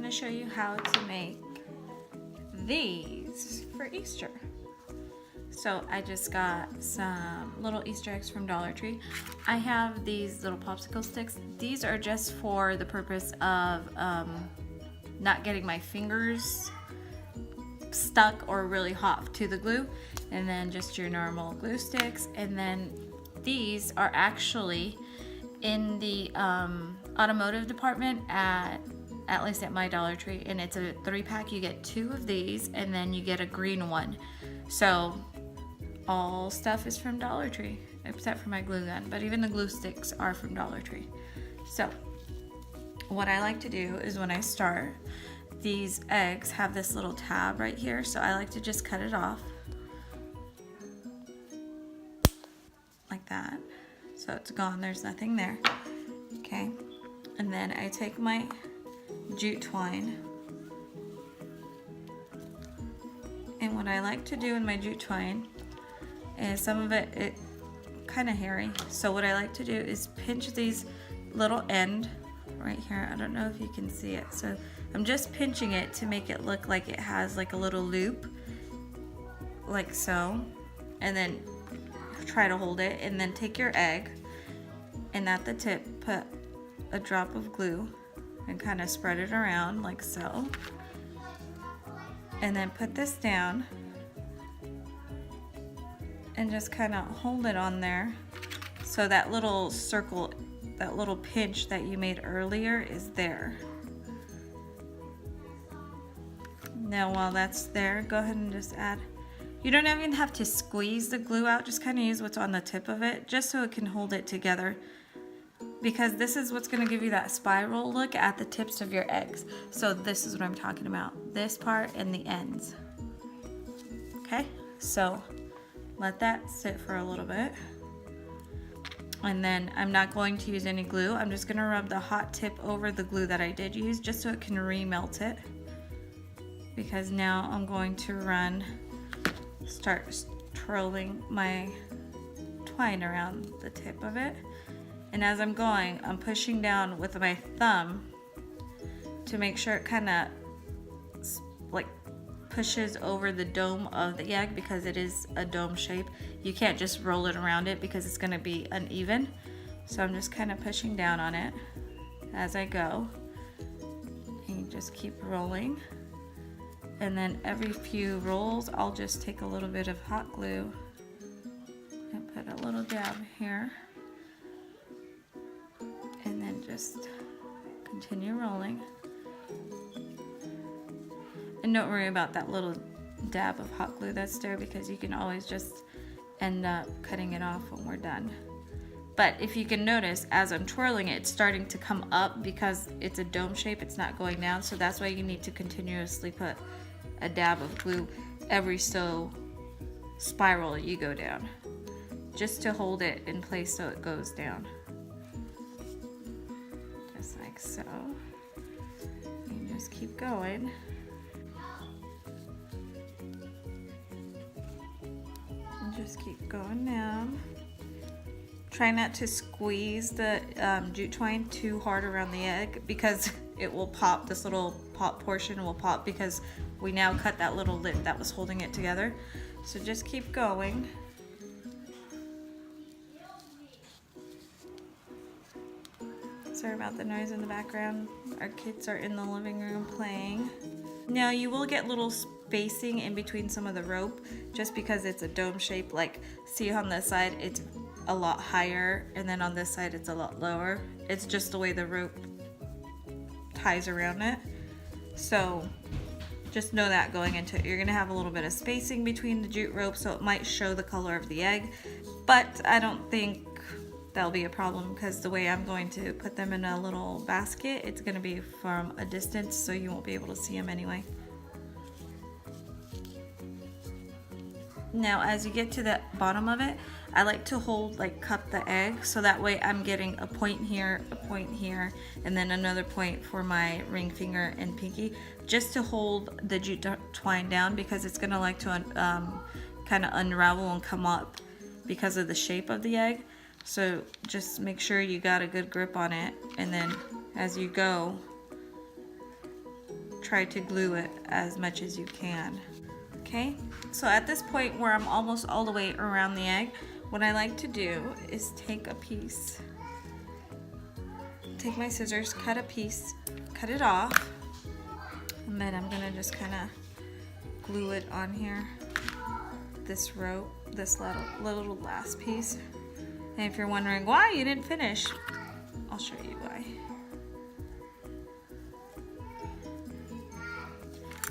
to show you how to make these for Easter. So I just got some little Easter eggs from Dollar Tree. I have these little popsicle sticks. These are just for the purpose of not getting my fingers stuck or really hot to the glue. And then just your normal glue sticks. And then these are actually in the automotive department at least at my Dollar Tree, and it's a 3-pack. You get 2 of these and then you get a green one. So all stuff is from Dollar Tree except for my glue gun, but even the glue sticks are from Dollar Tree. So what I like to do is when I start, these eggs have this little tab right here, so I like to just cut it off like that. So it's gone, there's nothing there. Okay, and then I take my jute twine, and what I like to do in my jute twine is some of it kind of hairy, so what I like to do is pinch these little end right here. I don't know if you can see it, so I'm just pinching it to make it look like it has like a little loop like so, and then try to hold it, and then take your egg and at the tip put a drop of glue and kind of spread it around like so, and then put this down and just kind of hold it on there so that little circle, that little pinch that you made earlier is there. Now while that's there, go ahead and just add, you don't even have to squeeze the glue out, just kind of use what's on the tip of it just so it can hold it together, because this is what's going to give you that spiral look at the tips of your eggs. So this is what I'm talking about, this part and the ends. Okay, so let that sit for a little bit, and then I'm not going to use any glue. I'm just going to rub the hot tip over the glue that I did use just so it can remelt it, because now I'm going to start twirling my twine around the tip of it. And as I'm going, I'm pushing down with my thumb to make sure it kind of like pushes over the dome of the egg, because it is a dome shape. You can't just roll it around it because it's going to be uneven. So I'm just kind of pushing down on it as I go. And you just keep rolling. And then every few rolls, I'll just take a little bit of hot glue and put a little dab here. And then just continue rolling. And don't worry about that little dab of hot glue that's there, because you can always just end up cutting it off when we're done. But if you can notice, as I'm twirling it, it's starting to come up because it's a dome shape, it's not going down. So that's why you need to continuously put a dab of glue every so spiral you go down, just to hold it in place so it goes down. Just like so. And just keep going. And just keep going down. Try not to squeeze the jute twine too hard around the egg, because it will pop. This little pop portion will pop because we now cut that little lip that was holding it together. So just keep going. Sorry about the noise in the background. Our kids are in the living room playing. Now you will get little spacing in between some of the rope just because it's a dome shape. Like, see on this side it's a lot higher, and then on this side it's a lot lower. It's just the way the rope ties around it. So just know that going into it, you're gonna have a little bit of spacing between the jute rope, so it might show the color of the egg, but I don't think that'll be a problem, because the way I'm going to put them in a little basket, it's gonna be from a distance, so you won't be able to see them anyway. Now as you get to the bottom of it, I like to cup the egg, so that way I'm getting a point here, and then another point for my ring finger and pinky, just to hold the jute twine down, because it's gonna like to kind of unravel and come up because of the shape of the egg. So just make sure you got a good grip on it, and then as you go, try to glue it as much as you can. Okay, so at this point where I'm almost all the way around the egg, what I like to do is take a piece, take my scissors, cut a piece, cut it off, and then I'm gonna just kind of glue it on here, this rope, this little last piece. And if you're wondering why you didn't finish, I'll show you why.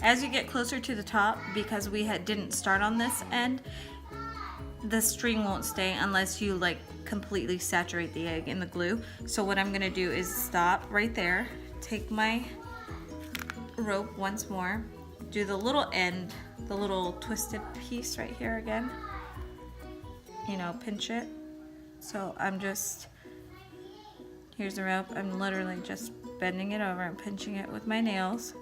As you get closer to the top, because we didn't start on this end, the string won't stay unless you like completely saturate the egg in the glue. So what I'm gonna do is stop right there, take my rope once more, do the little end, the little twisted piece right here again, you know, pinch it. So I'm just, here's the rope, I'm literally just bending it over and pinching it with my nails.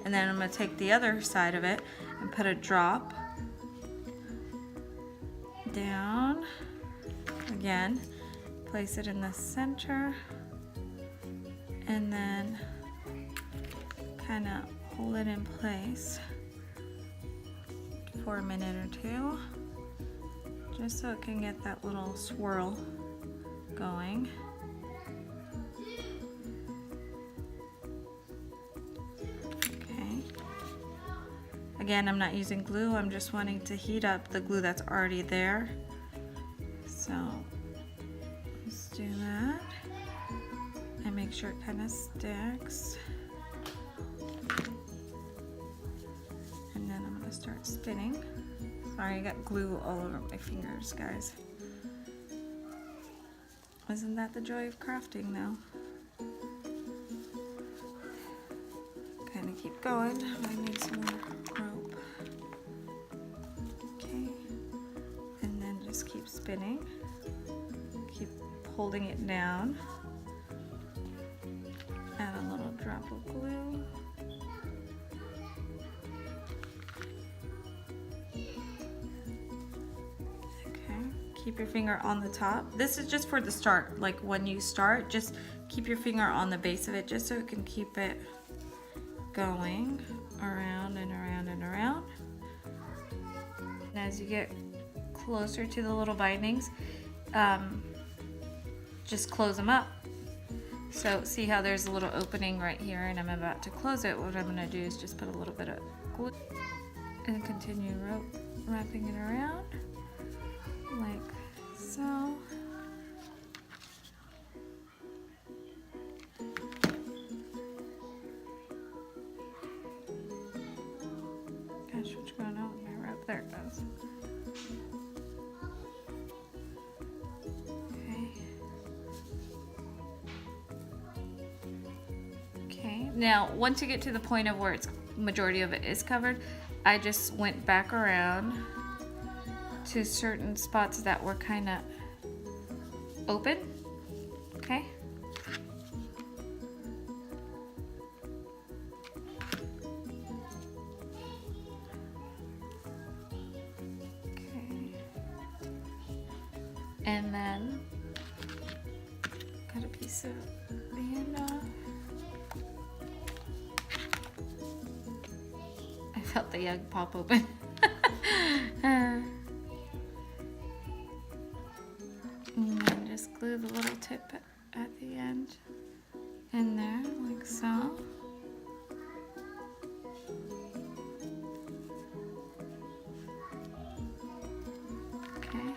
And then I'm gonna take the other side of it and put a drop down, again, place it in the center, and then kind of hold it in place for a minute or two, just so it can get that little swirl going. Okay. Again, I'm not using glue, I'm just wanting to heat up the glue that's already there. So let's do that and make sure it kind of sticks. And then I'm gonna start spinning. Sorry, I got glue all over my fingers, guys. Isn't that the joy of crafting though? Kind of keep going. I need some more rope. Okay. And then just keep spinning. Keep holding it down. Add a little drop of glue. Keep your finger on the top. This is just for the start. Like when you start, just keep your finger on the base of it just so it can keep it going around and around and around. And as you get closer to the little bindings, just close them up. So see how there's a little opening right here and I'm about to close it. What I'm gonna do is just put a little bit of glue and continue wrapping it around. Like so. Gosh, what's going on with my rope? There it goes. Okay. Okay, now once you get to the point of where it's majority of it is covered, I just went back around to certain spots that were kind of open, okay? Okay. And then cut a piece of the end off. I felt the egg pop open. And then just glue the little tip at the end in there, like so. Okay.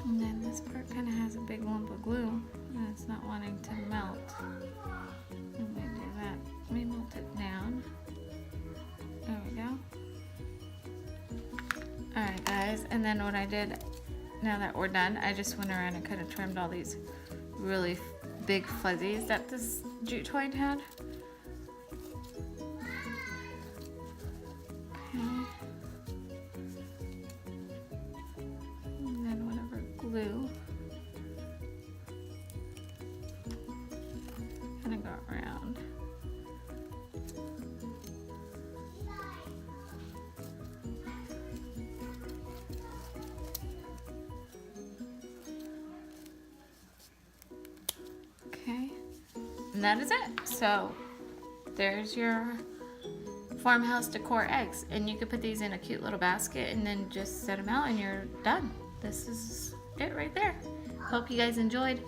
And then this part kind of has a big lump of glue and it's not wanting to melt. Let me do that. Let me melt it down. There we go. Alright guys, and then what I did, now that we're done, I just went around and kind of trimmed all these really big fuzzies that this jute twine had. Okay. And then whatever glue kind of got around. Okay, and that is it. So there's your farmhouse decor eggs, and you could put these in a cute little basket and then just set them out and you're done. This is it right there. Hope you guys enjoyed.